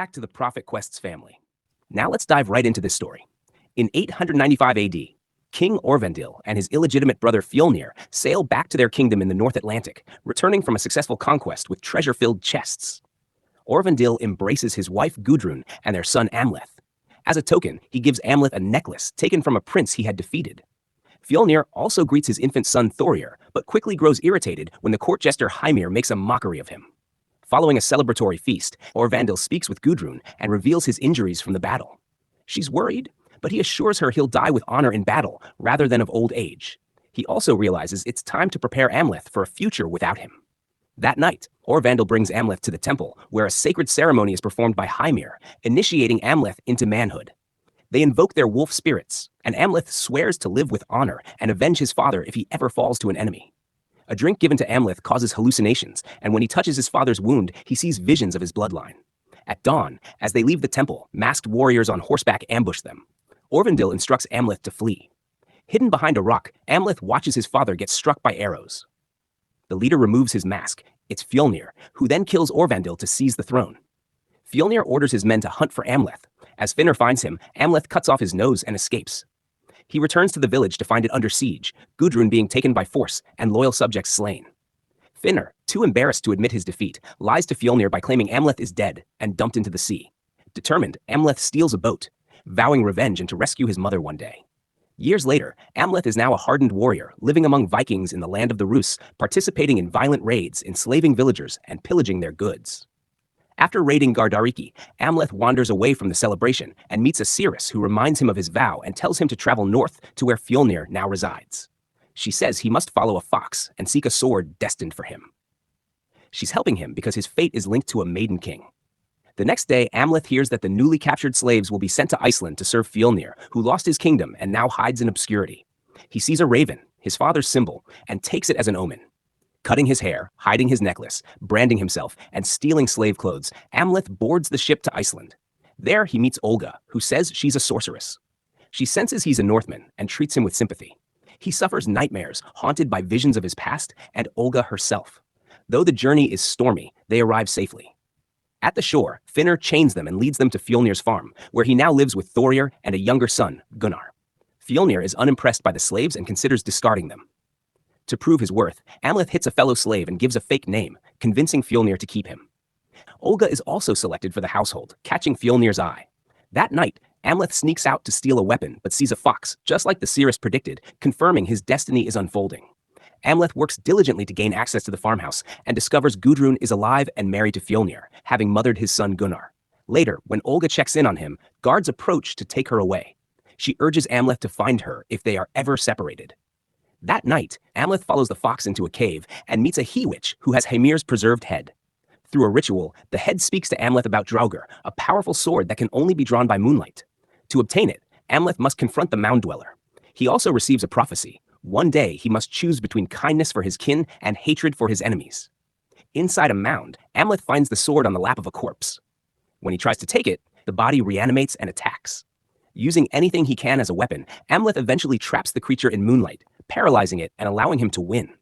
back to the Prophet Quest's family. Now let's dive right into this story. In 895 AD, King Orvendil and his illegitimate brother Fjolnir sail back to their kingdom in the North Atlantic, returning from a successful conquest with treasure-filled chests. Orvendil embraces his wife Gudrun and their son Amleth. As a token, he gives Amleth a necklace taken from a prince he had defeated. Fjolnir also greets his infant son Thorir, but quickly grows irritated when the court jester Hymir makes a mockery of him. Following a celebratory feast, Orvandil speaks with Gudrun and reveals his injuries from the battle. She's worried, but he assures her he'll die with honor in battle rather than of old age. He also realizes it's time to prepare Amleth for a future without him. That night, Orvandil brings Amleth to the temple, where a sacred ceremony is performed by Hymir, initiating Amleth into manhood. They invoke their wolf spirits, and Amleth swears to live with honor and avenge his father if he ever falls to an enemy. A drink given to Amleth causes hallucinations, and when he touches his father's wound, he sees visions of his bloodline. At dawn, as they leave the temple, masked warriors on horseback ambush them. Orvandil instructs Amleth to flee. Hidden behind a rock, Amleth watches his father get struck by arrows. The leader removes his mask. It's Fjolnir, who then kills Orvandil to seize the throne. Fjolnir orders his men to hunt for Amleth. As Finner finds him, Amleth cuts off his nose and escapes. He returns to the village to find it under siege, Gudrun being taken by force and loyal subjects slain. Finner, too embarrassed to admit his defeat, lies to Fjolnir by claiming Amleth is dead and dumped into the sea. Determined, Amleth steals a boat, vowing revenge and to rescue his mother one day. Years later, Amleth is now a hardened warrior, living among Vikings in the land of the Rus, participating in violent raids, enslaving villagers, and pillaging their goods. After raiding Gardariki, Amleth wanders away from the celebration and meets a seeress who reminds him of his vow and tells him to travel north to where Fjolnir now resides. She says he must follow a fox and seek a sword destined for him. She's helping him because his fate is linked to a maiden king. The next day, Amleth hears that the newly captured slaves will be sent to Iceland to serve Fjolnir, who lost his kingdom and now hides in obscurity. He sees a raven, his father's symbol, and takes it as an omen. Cutting his hair, hiding his necklace, branding himself, and stealing slave clothes, Amleth boards the ship to Iceland. There he meets Olga, who says she's a sorceress. She senses he's a Northman and treats him with sympathy. He suffers nightmares, haunted by visions of his past and Olga herself. Though the journey is stormy, they arrive safely. At the shore, Finner chains them and leads them to Fjolnir's farm, where he now lives with Thorir and a younger son, Gunnar. Fjolnir is unimpressed by the slaves and considers discarding them. To prove his worth, Amleth hits a fellow slave and gives a fake name, convincing Fjolnir to keep him. Olga is also selected for the household, catching Fjolnir's eye. That night, Amleth sneaks out to steal a weapon, but sees a fox, just like the seeress predicted, confirming his destiny is unfolding. Amleth works diligently to gain access to the farmhouse and discovers Gudrun is alive and married to Fjolnir, having mothered his son Gunnar. Later, when Olga checks in on him, guards approach to take her away. She urges Amleth to find her if they are ever separated. That night, Amleth follows the fox into a cave and meets a he-witch who has Hymir's preserved head. Through a ritual, the head speaks to Amleth about Draugr, a powerful sword that can only be drawn by moonlight. To obtain it, Amleth must confront the mound dweller. He also receives a prophecy. One day, he must choose between kindness for his kin and hatred for his enemies. Inside a mound, Amleth finds the sword on the lap of a corpse. When he tries to take it, the body reanimates and attacks. Using anything he can as a weapon, Amleth eventually traps the creature in moonlight, paralyzing it and allowing him to win.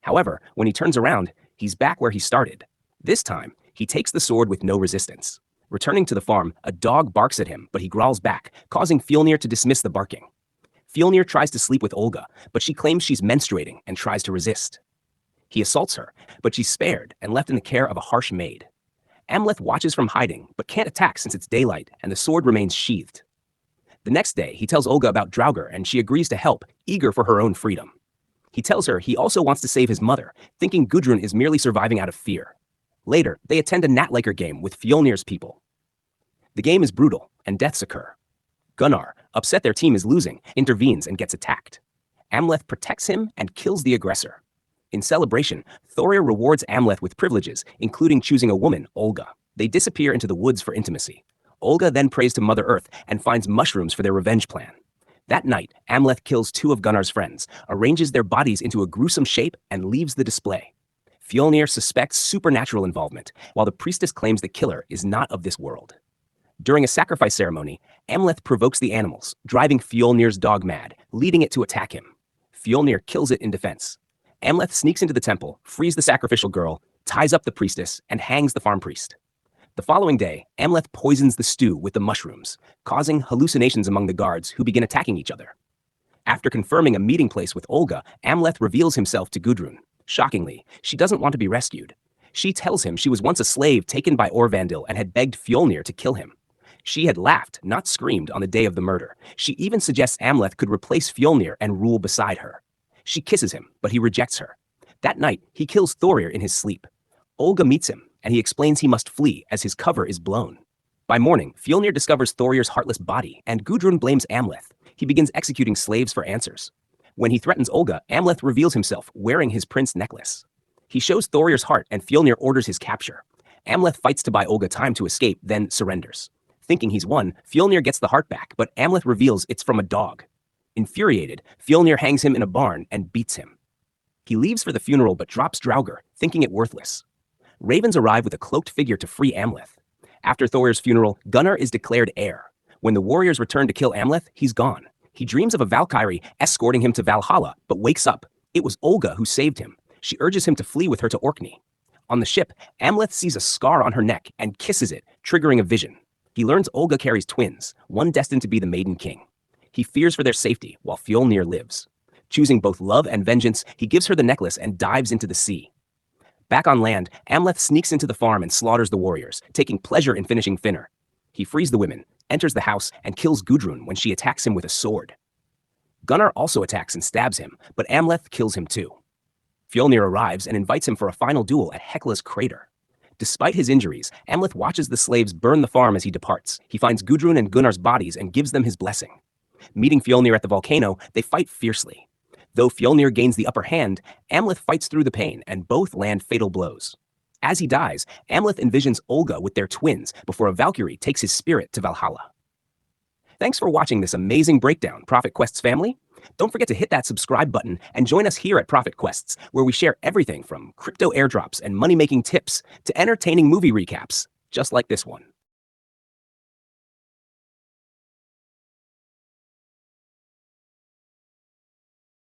However, when he turns around, he's back where he started. This time, he takes the sword with no resistance. Returning to the farm, a dog barks at him, but he growls back, causing Fjolnir to dismiss the barking. Fjolnir tries to sleep with Olga, but she claims she's menstruating and tries to resist. He assaults her, but she's spared and left in the care of a harsh maid. Amleth watches from hiding, but can't attack since it's daylight and the sword remains sheathed. The next day, he tells Olga about Draugr and she agrees to help, eager for her own freedom. He tells her he also wants to save his mother, thinking Gudrun is merely surviving out of fear. Later, they attend a Natlaker game with Fjolnir's people. The game is brutal, and deaths occur. Gunnar, upset their team is losing, intervenes and gets attacked. Amleth protects him and kills the aggressor. In celebration, Thorir rewards Amleth with privileges, including choosing a woman, Olga. They disappear into the woods for intimacy. Olga then prays to Mother Earth and finds mushrooms for their revenge plan. That night, Amleth kills two of Gunnar's friends, arranges their bodies into a gruesome shape, and leaves the display. Fjolnir suspects supernatural involvement, while the priestess claims the killer is not of this world. During a sacrifice ceremony, Amleth provokes the animals, driving Fjolnir's dog mad, leading it to attack him. Fjolnir kills it in defense. Amleth sneaks into the temple, frees the sacrificial girl, ties up the priestess, and hangs the farm priest. The following day, Amleth poisons the stew with the mushrooms, causing hallucinations among the guards who begin attacking each other. After confirming a meeting place with Olga, Amleth reveals himself to Gudrun. Shockingly, she doesn't want to be rescued. She tells him she was once a slave taken by Orvandil and had begged Fjolnir to kill him. She had laughed, not screamed, on the day of the murder. She even suggests Amleth could replace Fjolnir and rule beside her. She kisses him, but he rejects her. That night, he kills Thorir in his sleep. Olga meets him, and he explains he must flee as his cover is blown. By morning, Fjolnir discovers Thorir's heartless body, and Gudrun blames Amleth. He begins executing slaves for answers. When he threatens Olga, Amleth reveals himself wearing his prince necklace. He shows Thorir's heart, and Fjolnir orders his capture. Amleth fights to buy Olga time to escape, then surrenders. Thinking he's won, Fjolnir gets the heart back, but Amleth reveals it's from a dog. Infuriated, Fjolnir hangs him in a barn and beats him. He leaves for the funeral but drops Draugr, thinking it worthless. Ravens arrive with a cloaked figure to free Amleth. After Thorir's funeral, Gunnar is declared heir. When the warriors return to kill Amleth, he's gone. He dreams of a Valkyrie escorting him to Valhalla, but wakes up. It was Olga who saved him. She urges him to flee with her to Orkney. On the ship, Amleth sees a scar on her neck and kisses it, triggering a vision. He learns Olga carries twins, one destined to be the Maiden King. He fears for their safety, while Fjolnir lives. Choosing both love and vengeance, he gives her the necklace and dives into the sea. Back on land, Amleth sneaks into the farm and slaughters the warriors, taking pleasure in finishing Finner. He frees the women, enters the house, and kills Gudrun when she attacks him with a sword. Gunnar also attacks and stabs him, but Amleth kills him too. Fjolnir arrives and invites him for a final duel at Hekla's crater. Despite his injuries, Amleth watches the slaves burn the farm as he departs. He finds Gudrun and Gunnar's bodies and gives them his blessing. Meeting Fjolnir at the volcano, they fight fiercely. Though Fjolnir gains the upper hand, Amleth fights through the pain, and both land fatal blows. As he dies, Amleth envisions Olga with their twins before a Valkyrie takes his spirit to Valhalla. Thanks for watching this amazing breakdown, Profit Quests family. Don't forget to hit that subscribe button and join us here at Profit Quests, where we share everything from crypto airdrops and money-making tips to entertaining movie recaps, just like this one.